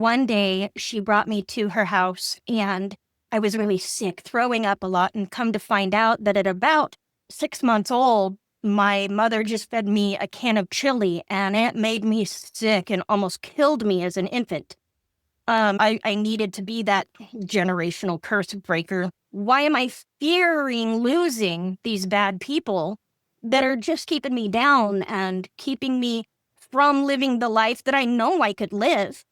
One day she brought me to her house and I was really sick, throwing up a lot, and come to find out that at about 6 months old, my mother just fed me a can of chili and it made me sick and almost killed me as an infant. I needed to be that generational curse breaker. Why am I fearing losing these bad people that are just keeping me down and keeping me from living the life that I know I could live?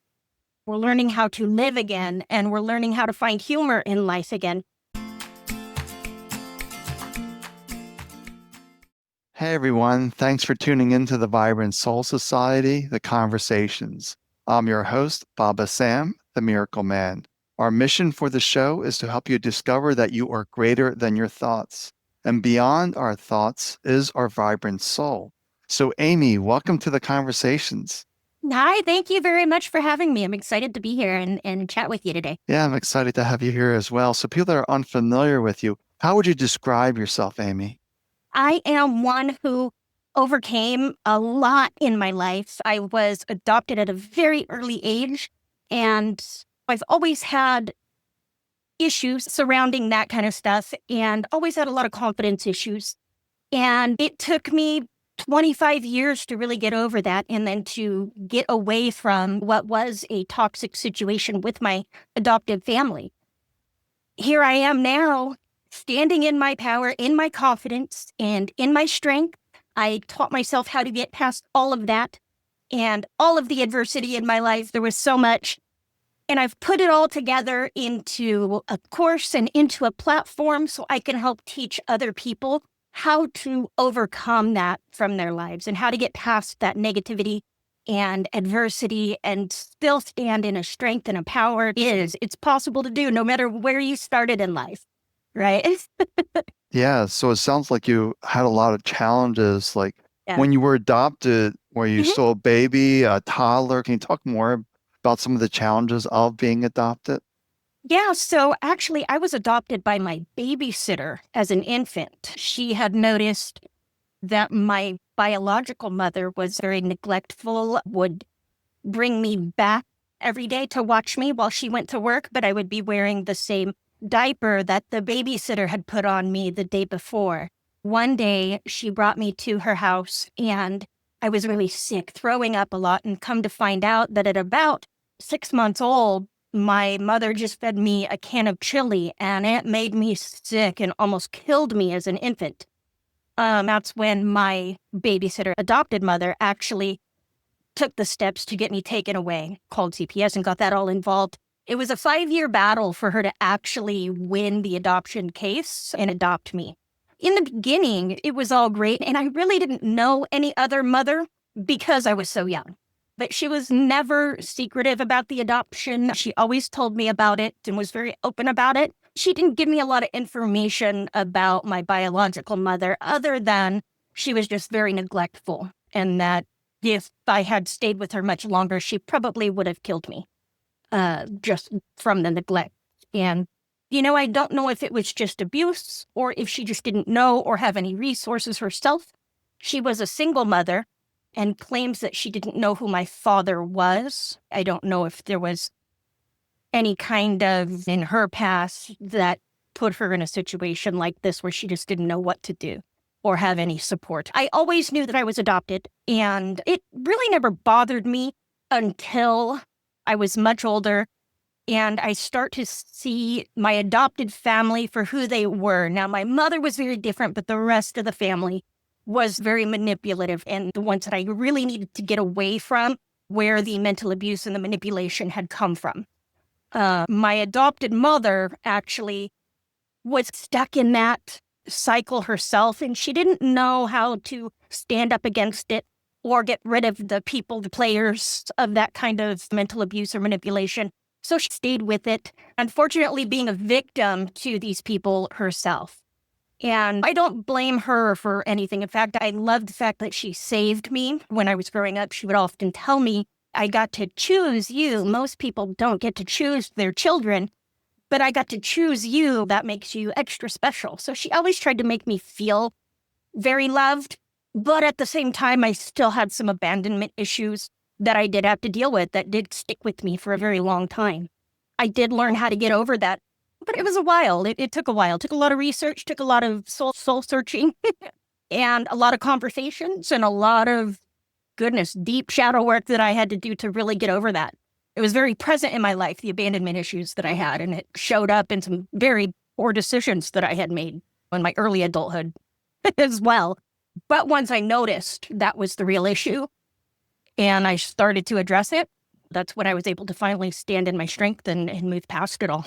We're learning how to live again, and we're learning how to find humor in life again. Hey everyone, thanks for tuning into the Vibrant Soul Society, The Conversations. I'm your host, Baba Sam, the Miracle Man. Our mission for the show is to help you discover that you are greater than your thoughts. And beyond our thoughts is our vibrant soul. So Amy, welcome to the Conversations. Hi, thank you very much for having me. I'm excited to be here and chat with you today. Yeah, I'm excited to have you here as well. So people that are unfamiliar with you, how would you describe yourself, Amy? I am one who overcame a lot in my life. I was adopted at a very early age, and I've always had issues surrounding that kind of stuff and always had a lot of confidence issues. And it took me 25 years to really get over that and then to get away from what was a toxic situation with my adoptive family. Here I am now, standing in my power, in my confidence, and in my strength. I taught myself how to get past all of that and all of the adversity in my life. There was so much. And I've put it all together into a course and into a platform so I can help teach other people how to overcome that from their lives and how to get past that negativity and adversity and still stand in a strength and a power. It's possible to do no matter where you started in life, right? Yeah, so it sounds like you had a lot of challenges. Like Yeah. when you were adopted, were you Mhm. still a baby, a toddler? Can you talk more about some of the challenges of being adopted? Yeah, so actually, I was adopted by my babysitter as an infant. She had noticed that my biological mother was very neglectful, would bring me back every day to watch me while she went to work, but I would be wearing the same diaper that the babysitter had put on me the day before. One day, she brought me to her house and I was really sick, throwing up a lot, and come to find out that at about 6 months old, my mother just fed me a can of chili and it made me sick and almost killed me as an infant. That's when my babysitter, adopted mother, actually took the steps to get me taken away, called CPS, and got that all involved. It was a 5-year battle for her to actually win the adoption case and adopt me. In the beginning, it was all great, and I really didn't know any other mother because I was so young. But she was never secretive about the adoption. She always told me about it and was very open about it. She didn't give me a lot of information about my biological mother, other than she was just very neglectful, and that if I had stayed with her much longer, she probably would have killed me, just from the neglect. And, I don't know if it was just abuse or if she just didn't know or have any resources herself. She was a single mother and claims that she didn't know who my father was. I don't know if there was any kind of in her past that put her in a situation like this where she just didn't know what to do or have any support. I always knew that I was adopted, and it really never bothered me until I was much older and I start to see my adopted family for who they were. Now, my mother was very different, but the rest of the family was very manipulative, and the ones that I really needed to get away from, where the mental abuse and the manipulation had come from. My adopted mother actually was stuck in that cycle herself, and she didn't know how to stand up against it or get rid of the people, the players of that kind of mental abuse or manipulation. So she stayed with it, unfortunately being a victim to these people herself. And I don't blame her for anything. In fact, I love the fact that she saved me. When I was growing up, she would often tell me, I got to choose you. Most people don't get to choose their children, but I got to choose you. That makes you extra special. So she always tried to make me feel very loved. But at the same time, I still had some abandonment issues. that I did have to deal with that did stick with me for a very long time. I did learn how to get over that, but it was a while. It took a while. It took a lot of research, took a lot of soul searching and a lot of conversations and a lot of, goodness, deep shadow work that I had to do to really get over that. It was very present in my life, the abandonment issues that I had, and it showed up in some very poor decisions that I had made in my early adulthood as well. But once I noticed that was the real issue and I started to address it, that's when I was able to finally stand in my strength and move past it all.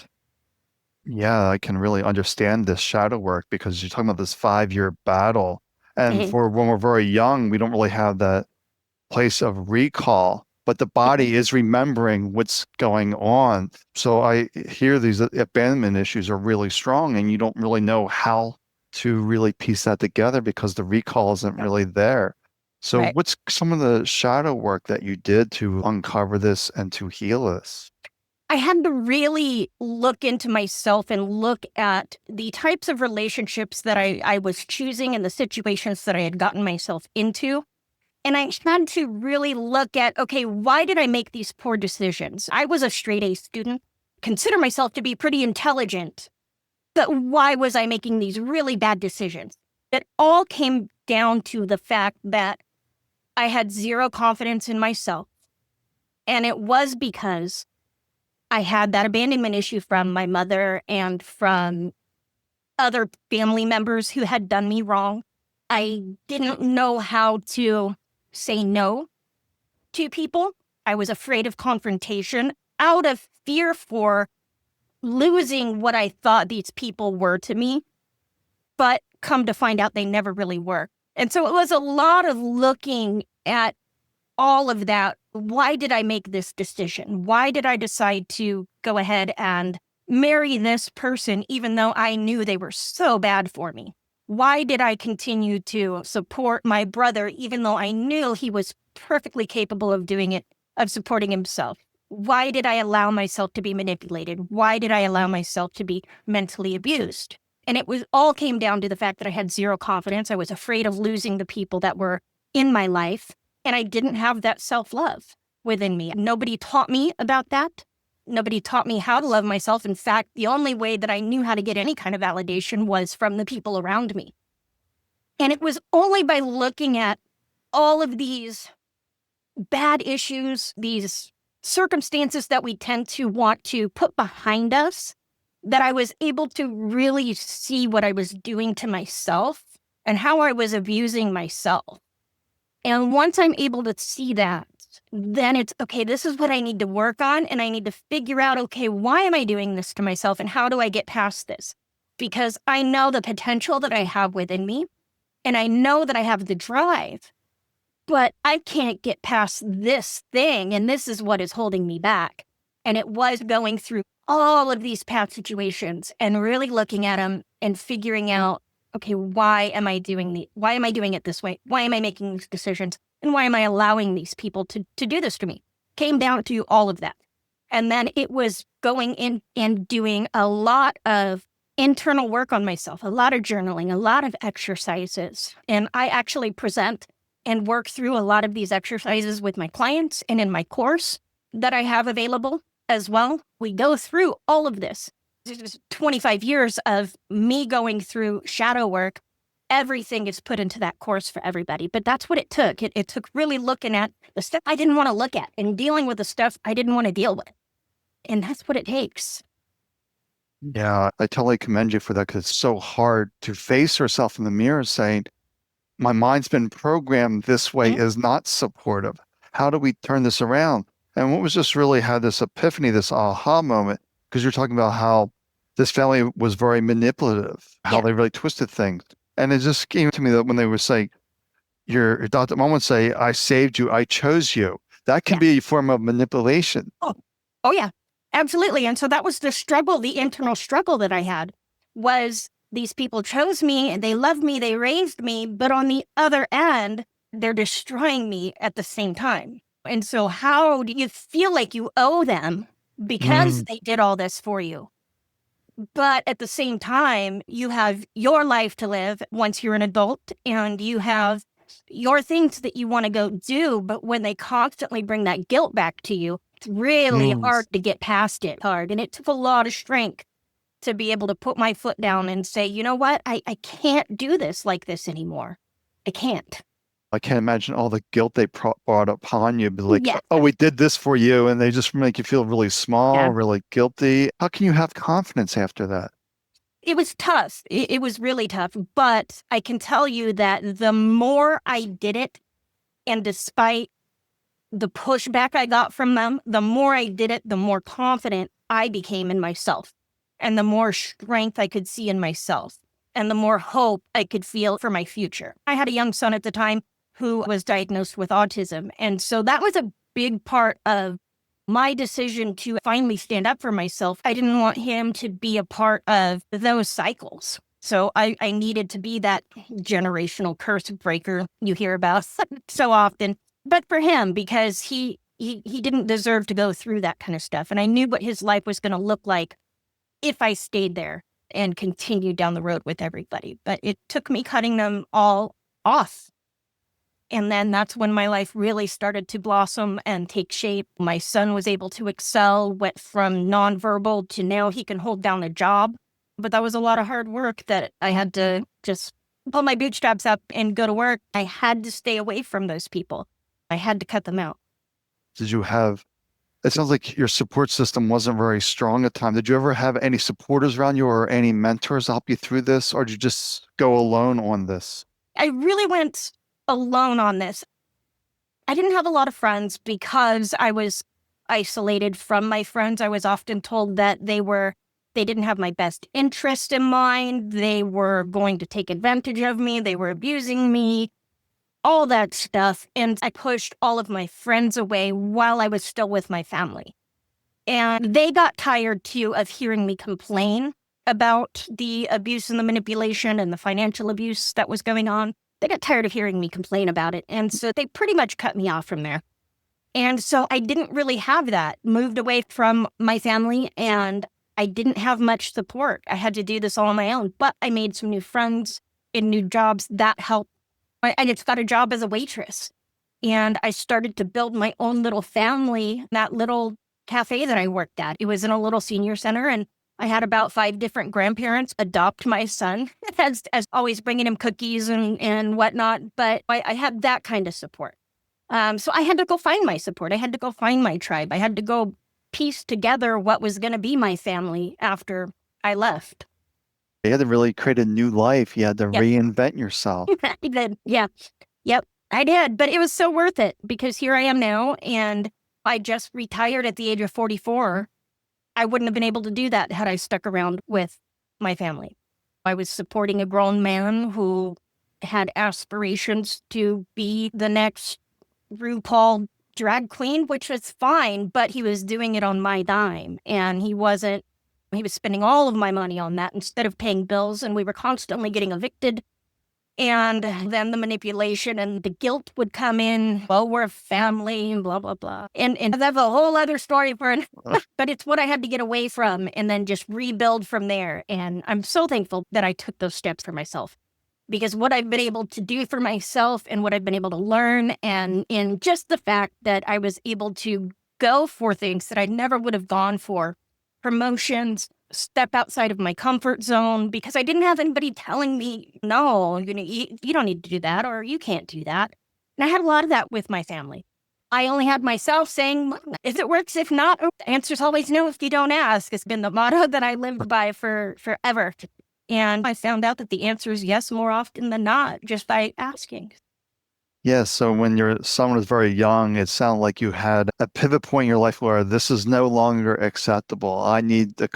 Yeah, I can really understand this shadow work because you're talking about this 5-year battle. And Mhm. for when we're very young, we don't really have that place of recall, but the body is remembering what's going on. So I hear these abandonment issues are really strong, and you don't really know how to really piece that together because the recall isn't really there. So, Right. what's some of the shadow work that you did to uncover this and to heal this? I had to really look into myself and look at the types of relationships that I was choosing and the situations that I had gotten myself into. And I had to really look at, okay, why did I make these poor decisions? I was a straight A student, consider myself to be pretty intelligent, but why was I making these really bad decisions? It all came down to the fact that I had zero confidence in myself. And it was because I had that abandonment issue from my mother and from other family members who had done me wrong. I didn't know how to say no to people. I was afraid of confrontation out of fear for losing what I thought these people were to me, but come to find out they never really were. And so it was a lot of looking at all of that. Why did I make this decision? Why did I decide to go ahead and marry this person, even though I knew they were so bad for me? Why did I continue to support my brother, even though I knew he was perfectly capable of doing it, of supporting himself? Why did I allow myself to be manipulated? Why did I allow myself to be mentally abused? And it was all came down to the fact that I had zero confidence. I was afraid of losing the people that were in my life. And I didn't have that self-love within me. Nobody taught me about that. Nobody taught me how to love myself. In fact, the only way that I knew how to get any kind of validation was from the people around me. And it was only by looking at all of these bad issues, these circumstances that we tend to want to put behind us, that I was able to really see what I was doing to myself and how I was abusing myself. And once I'm able to see that, then it's okay, this is what I need to work on. And I need to figure out, okay, why am I doing this to myself? And how do I get past this? Because I know the potential that I have within me. And I know that I have the drive, but I can't get past this thing. And this is what is holding me back. And it was going through all of these past situations and really looking at them and figuring out, okay, why am I doing it this way? Why am I making these decisions? And why am I allowing these people to do this to me? Came down to all of that. And then it was going in and doing a lot of internal work on myself, a lot of journaling, a lot of exercises. And I actually present and work through a lot of these exercises with my clients and in my course that I have available as well. We go through all of this. This is 25 years of me going through shadow work. Everything is put into that course for everybody. But that's what it took. It took really looking at the stuff I didn't want to look at and dealing with the stuff I didn't want to deal with. And that's what it takes. Yeah, I totally commend you for that because it's so hard to face yourself in the mirror saying, my mind's been programmed this way Mhm. is not supportive. How do we turn this around? And what was just really had this epiphany, this aha moment, because you're talking about how this family was very manipulative, how Yeah. they really twisted things. And it just came to me that when they were saying, your doctor mom would say, I saved you, I chose you. That can Yeah. be a form of manipulation. Oh, oh yeah, absolutely. And so that was the struggle, the internal struggle that I had was these people chose me and they loved me, they raised me, but on the other end, they're destroying me at the same time. And so how do you feel like you owe them because Mm, they did all this for you? But at the same time, you have your life to live once you're an adult and you have your things that you want to go do, but when they constantly bring that guilt back to you, it's really hard to get past it. And it took a lot of strength to be able to put my foot down and say, you know what? I can't do this like this anymore. I can't. I can't imagine all the guilt they brought upon you. Be like, Yeah. oh, we did this for you. And they just make you feel really small, Yeah. really guilty. How can you have confidence after that? It was tough. It was really tough. But I can tell you that the more I did it, and despite the pushback I got from them, the more I did it, the more confident I became in myself, and the more strength I could see in myself, and the more hope I could feel for my future. I had a young son at the time who was diagnosed with autism. And so that was a big part of my decision to finally stand up for myself. I didn't want him to be a part of those cycles. So I needed to be that generational curse breaker you hear about so often. But for him, because he didn't deserve to go through that kind of stuff. And I knew what his life was going to look like if I stayed there and continued down the road with everybody. But it took me cutting them all off. And then that's when my life really started to blossom and take shape. My son was able to excel, went from nonverbal to now he can hold down a job. But that was a lot of hard work that I had to just pull my bootstraps up and go to work. I had to stay away from those people. I had to cut them out. Did you have, it sounds like your support system wasn't very strong at the time. Did you ever have any supporters around you or any mentors help you through this? Or did you just go alone on this? I really went alone on this. I didn't have a lot of friends because I was isolated from my friends. I was often told that they didn't have my best interest in mind. They were going to take advantage of me. They were abusing me, all that stuff. And I pushed all of my friends away while I was still with my family. And they got tired too of hearing me complain about the abuse and the manipulation and the financial abuse that was going on. They got tired of hearing me complain about it. And so they pretty much cut me off from there. And so I didn't really have that, moved away from my family, and I didn't have much support. I had to do this all on my own, but I made some new friends in new jobs that helped. I just got a job as a waitress, and I started to build my own little family, that little cafe that I worked at. It was in a little senior center, and I had about 5 different grandparents adopt my son, as always bringing him cookies and whatnot. But I had that kind of support. So I had to go find my support. I had to go find my tribe. I had to go piece together what was going to be my family after I left. You had to really create a new life. You had to Yep. reinvent yourself. I did. Yeah. Yep. I did. But it was so worth it because here I am now, and I just retired at the age of 44. I wouldn't have been able to do that had I stuck around with my family. I was supporting a grown man who had aspirations to be the next RuPaul drag queen, which was fine, but he was doing it on my dime. And he was spending all of my money on that instead of paying bills. And we were constantly getting evicted. And then the manipulation and the guilt would come in. Well, we're a family and blah, blah, blah. And that's a whole other story but it's what I had to get away from and then just rebuild from there. And I'm so thankful that I took those steps for myself, because what I've been able to do for myself and what I've been able to learn, and in just the fact that I was able to go for things that I never would have gone for, promotions, step outside of my comfort zone, because I didn't have anybody telling me, no, you don't need to do that, or you can't do that. And I had a lot of that with my family. I only had myself saying, if it works, if not, the answer's always no if you don't ask. It's been the motto that I lived by for forever. And I found out that the answer is yes more often than not, just by asking. Yeah, so when your son was very young, it sounded like you had a pivot point in your life where this is no longer acceptable. I need to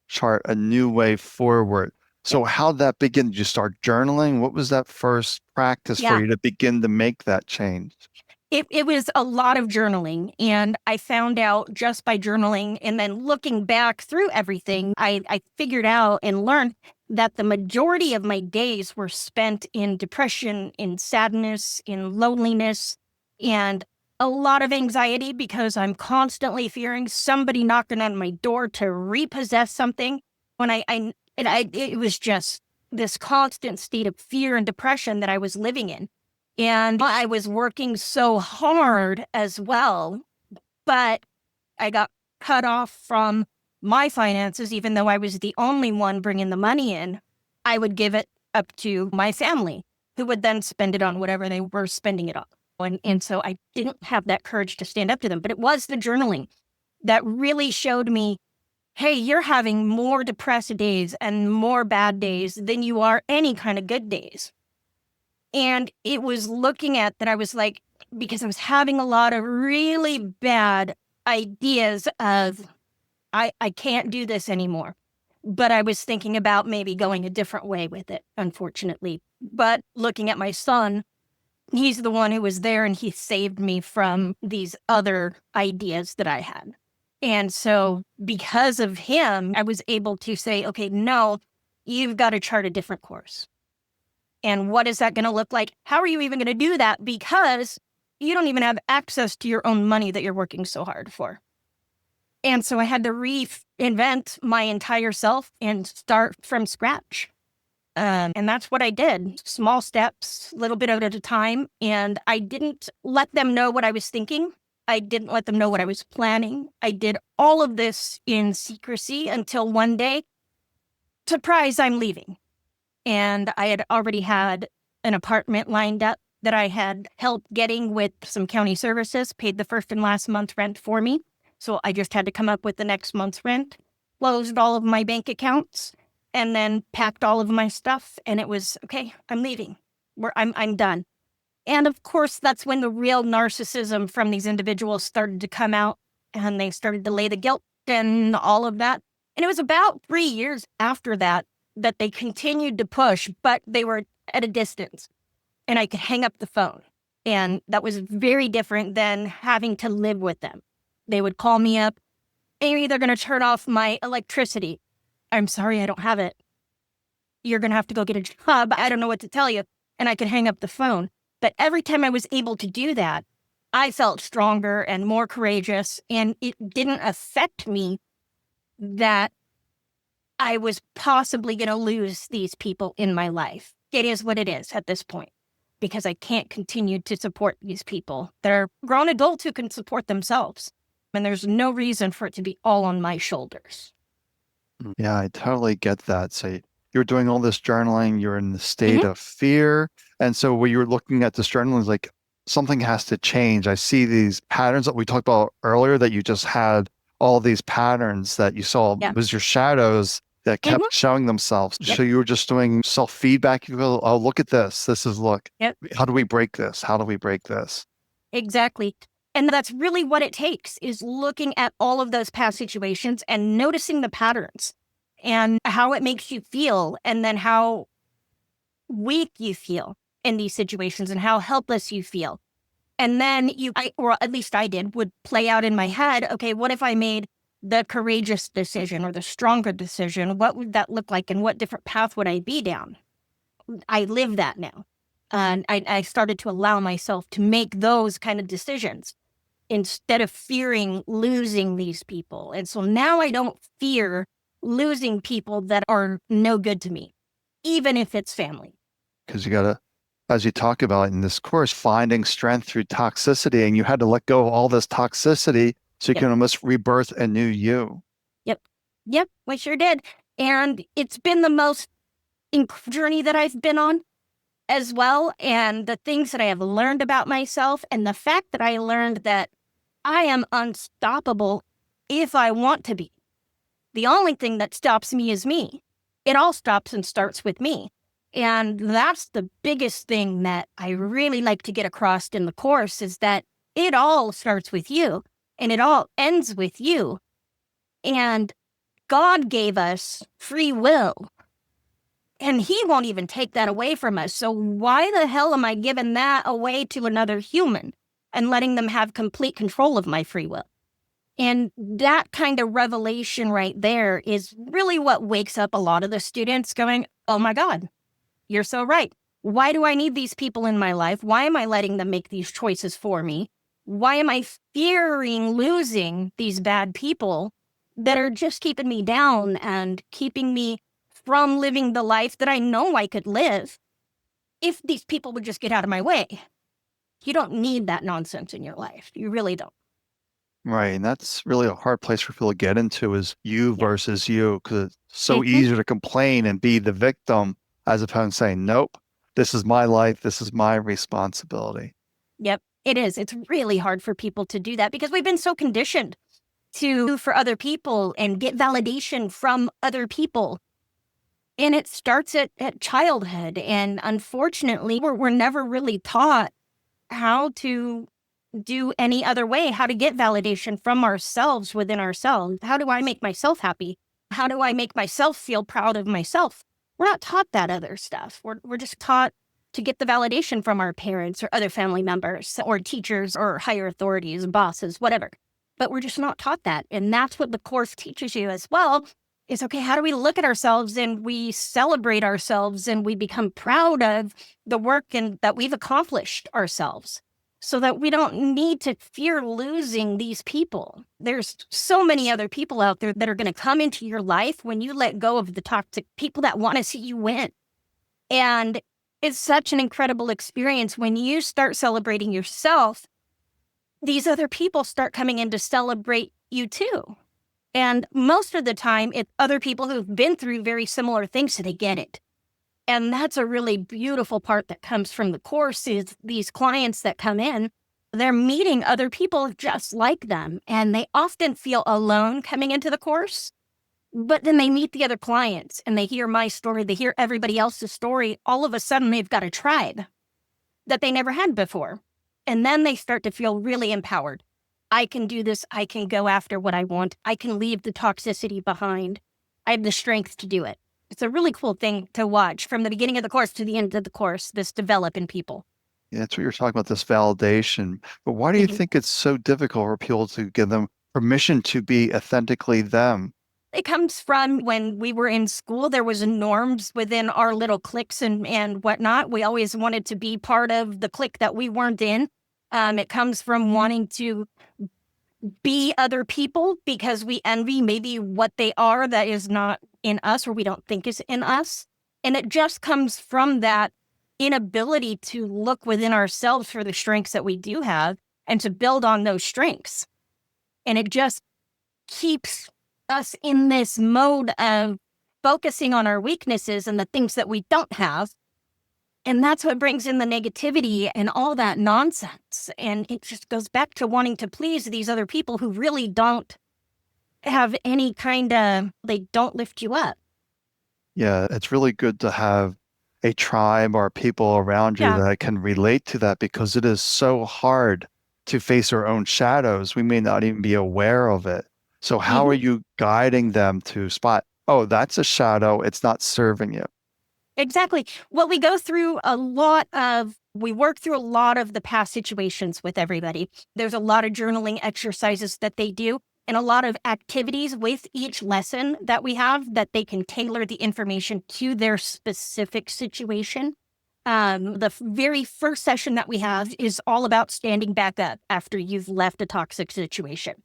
chart a new way forward. So how'd that begin? Did you start journaling? What was that first practice for Yeah. you to begin to make that change? It was a lot of journaling, and I found out just by journaling and then looking back through everything, I figured out and learned that the majority of my days were spent in depression, in sadness, in loneliness, and a lot of anxiety because I'm constantly fearing somebody knocking on my door to repossess something. When it was just this constant state of fear and depression that I was living in. And I was working so hard as well, but I got cut off from my finances, even though I was the only one bringing the money in. I would give it up to my family, who would then spend it on whatever they were spending it on. And so I didn't have that courage to stand up to them. But it was the journaling that really showed me, hey, you're having more depressed days and more bad days than you are any kind of good days. And it was looking at that, I was like, because I was having a lot of really bad ideas of, I can't do this anymore. But I was thinking about maybe going a different way with it, unfortunately. But looking at my son, he's the one who was there and he saved me from these other ideas that I had. And so because of him, I was able to say, okay, no, you've got to chart a different course. And what is that going to look like? How are you even going to do that? Because you don't even have access to your own money that you're working so hard for. And so I had to reinvent my entire self and start from scratch. And that's what I did. Small steps, a little bit at a time. And I didn't let them know what I was thinking. I didn't let them know what I was planning. I did all of this in secrecy until one day, surprise, I'm leaving. And I had already had an apartment lined up that I had help getting with some county services, paid the first and last month's rent for me. So I just had to come up with the next month's rent, closed all of my bank accounts, and then packed all of my stuff. And it was, okay, I'm leaving. I'm done. And of course, that's when the real narcissism from these individuals started to come out, and they started to lay the guilt and all of that. And it was about 3 years after that that they continued to push, but they were at a distance and I could hang up the phone. And that was very different than having to live with them. They would call me up, Amy, they're going to turn off my electricity. I'm sorry, I don't have it. You're going to have to go get a job. I don't know what to tell you. And I could hang up the phone. But every time I was able to do that, I felt stronger and more courageous. And it didn't affect me that I was possibly going to lose these people in my life. It is what it is at this point, because I can't continue to support these people. They're grown adults who can support themselves. And there's no reason for it to be all on my shoulders. Yeah, I totally get that. So you're doing all this journaling, you're in the state of fear. And so when you're looking at this journaling, it's like something has to change. I see these patterns that we talked about earlier, that you just had all these patterns that you saw. Yeah. It was your shadows that kept showing themselves. Yep. So you were just doing self-feedback. You go, oh, look at this. This is, look, Yep. How do we break this? How do we break this? Exactly. And that's really what it takes, is looking at all of those past situations and noticing the patterns and how it makes you feel, and then how weak you feel in these situations and how helpless you feel. And then or at least I did, would play out in my head, okay, what if I made the courageous decision or the stronger decision? What would that look like, and what different path would I be down? I live that now. And I started to allow myself to make those kind of decisions instead of fearing losing these people. And so now I don't fear losing people that are no good to me, even if it's family. Because you got to, as you talk about in this course, finding strength through toxicity, and you had to let go of all this toxicity so you can almost rebirth a new you. Yep, I sure did. And it's been the most journey that I've been on as well. And the things that I have learned about myself, and the fact that I learned that I am unstoppable if I want to be. The only thing that stops me is me. It all stops and starts with me. And that's the biggest thing that I really like to get across in the course, is that it all starts with you and it all ends with you. And God gave us free will, and he won't even take that away from us. So why the hell am I giving that away to another human and letting them have complete control of my free will? And that kind of revelation right there is really what wakes up a lot of the students, going, oh my God, you're so right. Why do I need these people in my life? Why am I letting them make these choices for me? Why am I fearing losing these bad people that are just keeping me down and keeping me from living the life that I know I could live if these people would just get out of my way. You don't need that nonsense in your life. You really don't. Right. And that's really a hard place for people to get into is you Yeah. versus you, because it's so Hmm. easy to complain and be the victim as opposed to saying, nope, this is my life. This is my responsibility. Yep, it is. It's really hard for people to do that because we've been so conditioned to for other people and get validation from other people. And it starts at childhood. And unfortunately, we're never really taught how to do any other way, how to get validation from ourselves within ourselves. How do I make myself happy? How do I make myself feel proud of myself? We're not taught that other stuff. We're just taught to get the validation from our parents or other family members or teachers or higher authorities, bosses, whatever. But we're just not taught that. And that's what the course teaches you as well is okay, how do we look at ourselves and we celebrate ourselves and we become proud of the work and that we've accomplished ourselves so that we don't need to fear losing these people. There's so many other people out there that are going to come into your life when you let go of the toxic people that want to see you win. And it's such an incredible experience when you start celebrating yourself. These other people start coming in to celebrate you too. And most of the time, it's other people who've been through very similar things, so they get it. And that's a really beautiful part that comes from the course is these clients that come in, they're meeting other people just like them. And they often feel alone coming into the course, but then they meet the other clients and they hear my story, they hear everybody else's story. All of a sudden, they've got a tribe that they never had before. And then they start to feel really empowered. I can do this. I can go after what I want. I can leave the toxicity behind. I have the strength to do it. It's a really cool thing to watch from the beginning of the course to the end of the course, this develop in people. Yeah, that's what you're talking about, this validation. But why do you Mhm. think it's so difficult for people to give them permission to be authentically them? It comes from when we were in school, there was norms within our little cliques and whatnot. We always wanted to be part of the clique that we weren't in. It comes from wanting to be other people because we envy maybe what they are that is not in us or we don't think is in us. And it just comes from that inability to look within ourselves for the strengths that we do have and to build on those strengths. And it just keeps us in this mode of focusing on our weaknesses and the things that we don't have. And that's what brings in the negativity and all that nonsense. And it just goes back to wanting to please these other people who really don't have any kind of, they don't lift you up. Yeah, it's really good to have a tribe or people around you Yeah. that can relate to that because it is so hard to face our own shadows. We may not even be aware of it. So how are Hmm. you guiding them to spot, oh, that's a shadow, it's not serving you? Exactly. Well, we work through a lot of the past situations with everybody. There's a lot of journaling exercises that they do and a lot of activities with each lesson that we have that they can tailor the information to their specific situation. The very first session that we have is all about standing back up after you've left a toxic situation.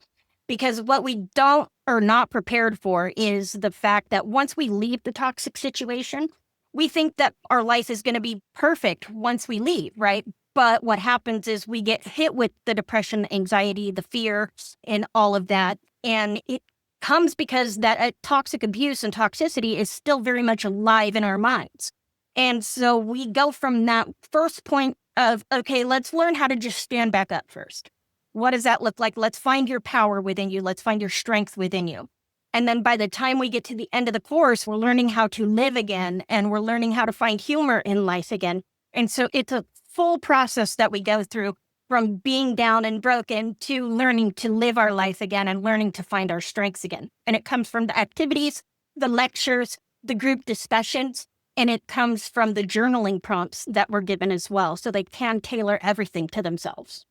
Because what we don't or not prepared for is the fact that once we leave the toxic situation, we think that our life is going to be perfect once we leave, right? But what happens is we get hit with the depression, the anxiety, the fear, and all of that. And it comes because that toxic abuse and toxicity is still very much alive in our minds. And so we go from that first point of, okay, let's learn how to just stand back up first. What does that look like? Let's find your power within you. Let's find your strength within you. And then by the time we get to the end of the course, we're learning how to live again and we're learning how to find humor in life again. And so it's a full process that we go through from being down and broken to learning to live our life again and learning to find our strengths again. And it comes from the activities, the lectures, the group discussions, and it comes from the journaling prompts that we're given as well. So they can tailor everything to themselves.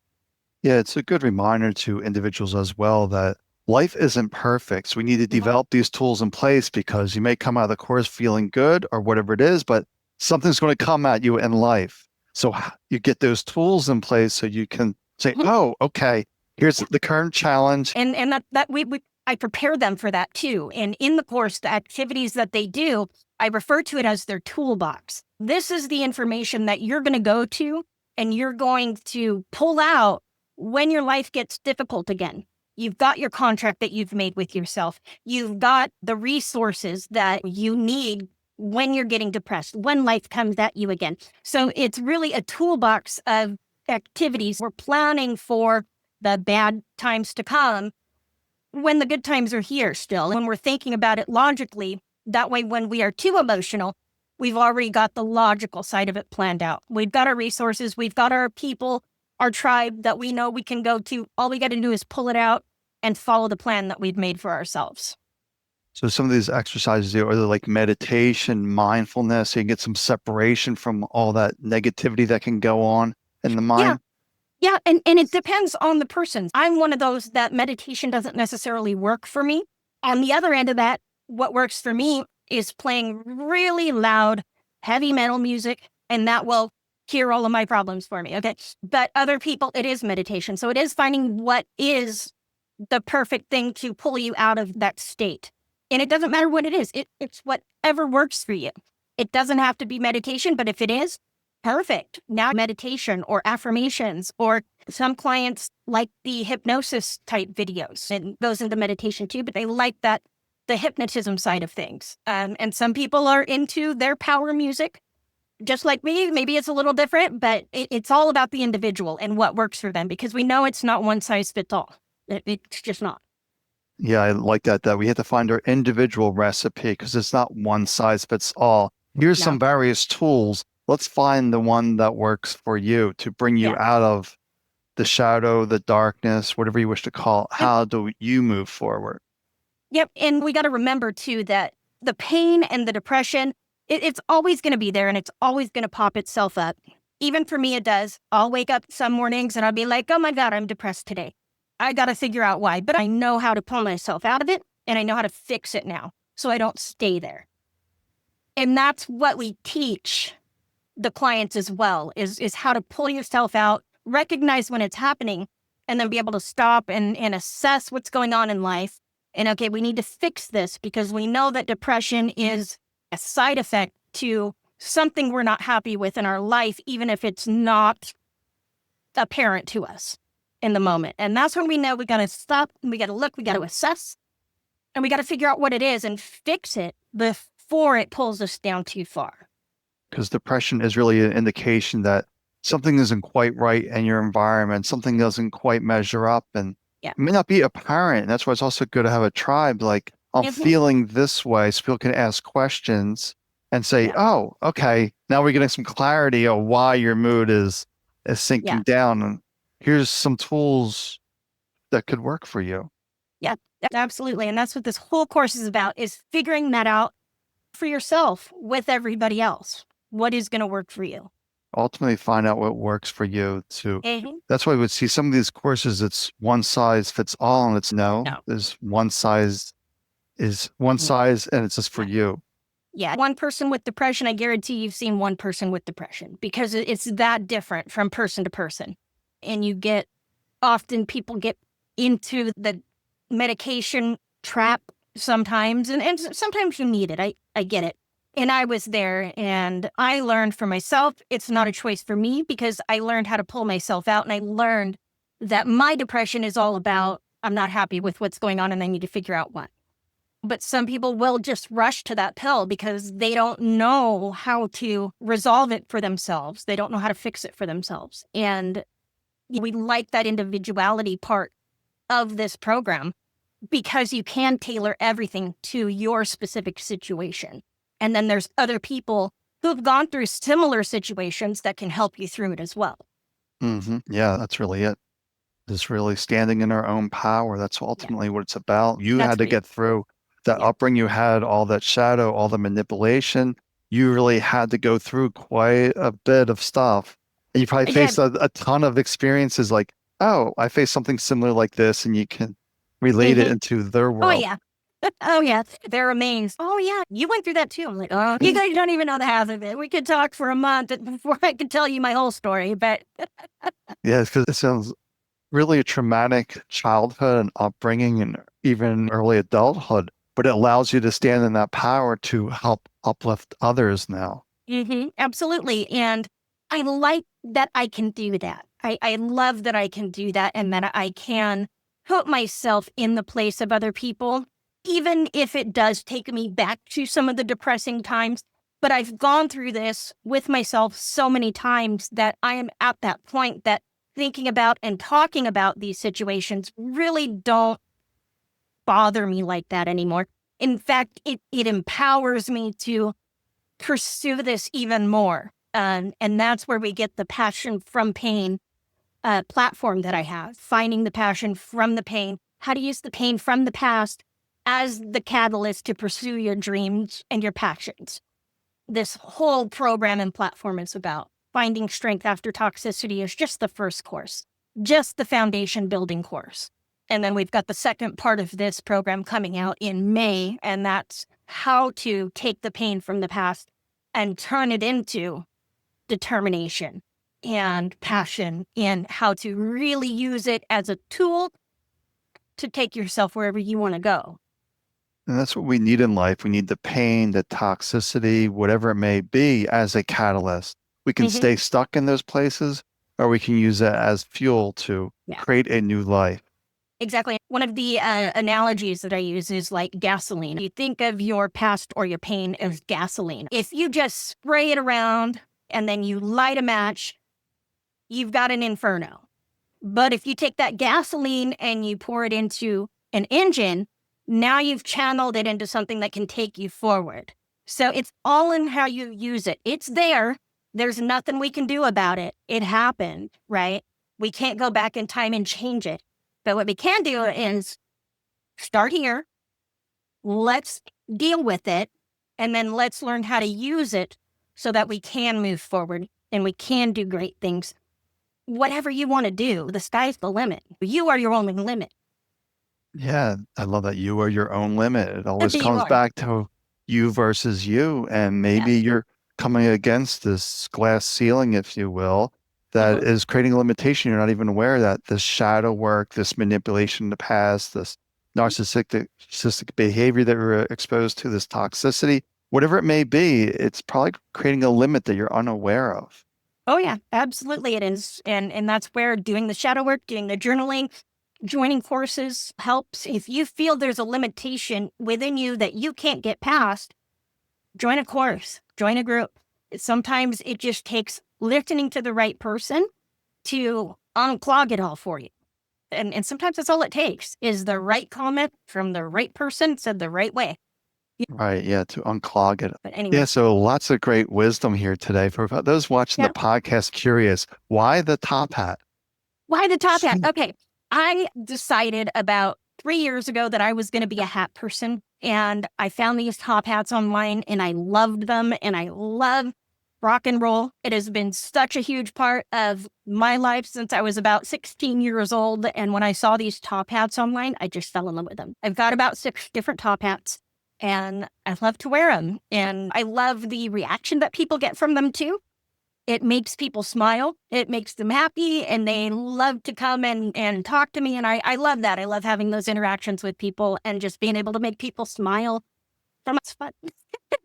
Yeah, it's a good reminder to individuals as well that life isn't perfect. So we need to Mhm. develop these tools in place because you may come out of the course feeling good or whatever it is, but something's going to come at you in life. So you get those tools in place so you can say, oh, okay, here's the current challenge. And that we I prepare them for that too. And in the course, the activities that they do, I refer to it as their toolbox. This is the information that you're going to go to and you're going to pull out when your life gets difficult again. You've got your contract that you've made with yourself. You've got the resources that you need when you're getting depressed, when life comes at you again. So it's really a toolbox of activities. We're planning for the bad times to come when the good times are here still. When we're thinking about it logically, that way when we are too emotional, we've already got the logical side of it planned out. We've got our resources, we've got our people, our tribe that we know we can go to. All we got to do is pull it out and follow the plan that we've made for ourselves. So some of these exercises are like meditation, mindfulness, so you get some separation from all that negativity that can go on in the Yeah. mind. Yeah, and it depends on the person. I'm one of those that meditation doesn't necessarily work for me. On the other end of that, what works for me is playing really loud, heavy metal music, and that will cure all of my problems for me, okay? But other people, it is meditation. So it is finding what is the perfect thing to pull you out of that state. And it doesn't matter what it is. It's whatever works for you. It doesn't have to be meditation, but if it is, perfect. Now meditation or affirmations, or some clients like the hypnosis type videos, and goes into meditation too, but they like that, the hypnotism side of things. And some people are into their power music, just like me. Maybe it's a little different, but it's all about the individual and what works for them, because we know it's not one size fits all. It's just not. Yeah, I like that we have to find our individual recipe because it's not one size fits all. Here's No. some various tools. Let's find the one that works for you to bring you Yeah. out of the shadow, the darkness, whatever you wish to call it. Yep. How do you move forward? Yep. And we got to remember too that the pain and the depression, it's always going to be there and it's always going to pop itself up. Even for me, it does. I'll wake up some mornings and I'll be like, oh my God, I'm depressed today. I got to figure out why, but I know how to pull myself out of it and I know how to fix it now so I don't stay there. And that's what we teach the clients as well, is how to pull yourself out, recognize when it's happening, and then be able to stop and assess what's going on in life. And okay, we need to fix this because we know that depression is a side effect to something we're not happy with in our life, even if it's not apparent to us in the moment. And that's when we know we got to stop, we got to look, we got to assess, and we got to figure out what it is and fix it before it pulls us down too far. Because depression is really an indication that something isn't quite right in your environment, something doesn't quite measure up, and Yeah. it may not be apparent. That's why it's also good to have a tribe. Like, I'm Mhm. feeling this way, so people can ask questions and say, Yeah. oh, okay, now we're getting some clarity on why your mood is sinking Yeah. down. And here's some tools that could work for you. Yeah, absolutely. And that's what this whole course is about, is figuring that out for yourself with everybody else. What is going to work for you? Ultimately, find out what works for you too. Mhm. That's why we would see some of these courses, it's one size fits all, and it's no, No. there's one size is one Mm. size and it's just for you. Yeah. One person with depression, I guarantee you've seen one person with depression, because it's that different from person to person. And often people get into the medication trap sometimes, and sometimes you need it. I get it. And I was there and I learned for myself, it's not a choice for me, because I learned how to pull myself out, and I learned that my depression is all about, I'm not happy with what's going on and I need to figure out what. But some people will just rush to that pill because they don't know how to resolve it for themselves. They don't know how to fix it for themselves. And we like that individuality part of this program, because you can tailor everything to your specific situation. And then there's other people who've gone through similar situations that can help you through it as well. Yeah, that's really it. Just really standing in our own power. That's ultimately what it's about. You That's had to what it, get through that yeah. upbringing, you had all that shadow, all the manipulation. You really had to go through quite a bit of stuff. And you probably I did. faced a ton of experiences like, oh, I faced something similar like this, and you can relate it Mhm. into their Oh, world. yeah. Oh, yeah. They're amazed. Oh, yeah. You went through that too. I'm like, oh, you guys don't even know the half of it. We could talk for a month before I could tell you my whole story. But Yeah, because it sounds really a traumatic childhood and upbringing and even early adulthood, but it allows you to stand in that power to help uplift others now. Absolutely. And I like that I can do that. I love that I can do that and that I can put myself in the place of other people, even if it does take me back to some of the depressing times. But I've gone through this with myself so many times that I am at that point that thinking about and talking about these situations really don't bother me like that anymore. In fact, it empowers me to pursue this even more. And that's where we get the Passion from Pain platform that I have, finding the passion from the pain, how to use the pain from the past as the catalyst to pursue your dreams and your passions. This whole program and platform is about finding strength after toxicity is just the first course, just the foundation building course. And then we've got the second part of this program coming out in May, and that's how to take the pain from the past and turn it into determination and passion, and how to really use it as a tool to take yourself wherever you want to go. And that's what we need in life. We need the pain, the toxicity, whatever it may be, as a catalyst. We can stay stuck in those places, or we can use it as fuel to create a new life. Exactly. One of the analogies that I use is like gasoline. You think of your past or your pain as gasoline. If you just spray it around and then you light a match, you've got an inferno. But if you take that gasoline and you pour it into an engine, now you've channeled it into something that can take you forward. So it's all in how you use it. It's there. There's nothing we can do about it. It happened, right? We can't go back in time and change it. But what we can do is start here. Let's deal with it. And then let's learn how to use it so that we can move forward and we can do great things. Whatever you want to do, the sky's the limit. You are your only limit. Yeah, I love that. You are your own limit. It always You comes are. back to you versus you. And maybe you're coming against this glass ceiling, if you will, that is creating a limitation. You're not even aware of that. This shadow work, this manipulation in the past, this narcissistic behavior that we're exposed to, this toxicity, whatever it may be, it's probably creating a limit that you're unaware of. Oh, yeah, absolutely it is. And that's where doing the shadow work, doing the journaling, joining courses helps. If you feel there's a limitation within you that you can't get past, join a course, join a group. Sometimes it just takes listening to the right person to unclog it all for you. And sometimes that's all it takes is the right comment from the right person said the right way. Right. Yeah. To unclog it. But anyway. Yeah. So lots of great wisdom here today. For those watching the podcast, curious, why the top hat? Why the top hat? Okay. I decided about 3 years ago that I was going to be a hat person. And I found these top hats online and I loved them. And I love rock and roll. It has been such a huge part of my life since I was about 16 years old. And when I saw these top hats online, I just fell in love with them. I've got about 6 different top hats and I love to wear them. And I love the reaction that people get from them too. It makes people smile. It makes them happy and they love to come and talk to me. And I love that. I love having those interactions with people and just being able to make people smile. It's fun.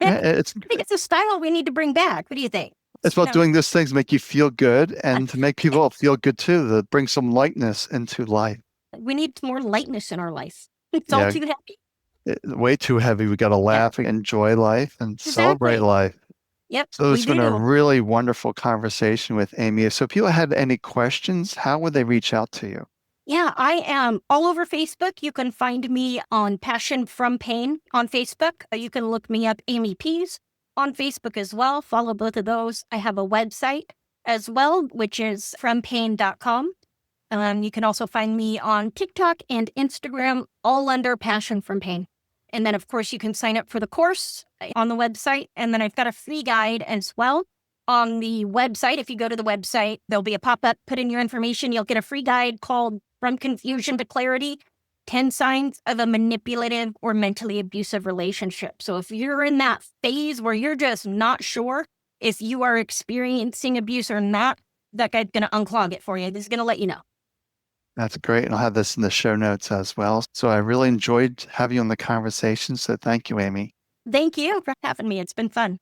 I think it's a style we need to bring back. What do you think? It's about doing these things make you feel good and to make people feel good too, to bring some lightness into life. We need more lightness in our life. It's all too heavy. Way too heavy. We got to laugh and enjoy life and celebrate life. Yep. So it's been a really wonderful conversation with Amy. So if people had any questions, how would they reach out to you? Yeah, I am all over Facebook. You can find me on Passion from Pain on Facebook. You can look me up, Amy Pease, on Facebook as well. Follow both of those. I have a website as well, which is frompain.com. You can also find me on TikTok and Instagram, all under Passion from Pain. And then, of course, you can sign up for the course on the website. And then I've got a free guide as well on the website. If you go to the website, there'll be a pop-up, put in your information. You'll get a free guide called From Confusion to Clarity, 10 Signs of a Manipulative or Mentally Abusive Relationship. So if you're in that phase where you're just not sure if you are experiencing abuse or not, that guide's going to unclog it for you. This is going to let you know. That's great. And I'll have this in the show notes as well. So I really enjoyed having you on the conversation. So thank you, Amy. Thank you for having me. It's been fun.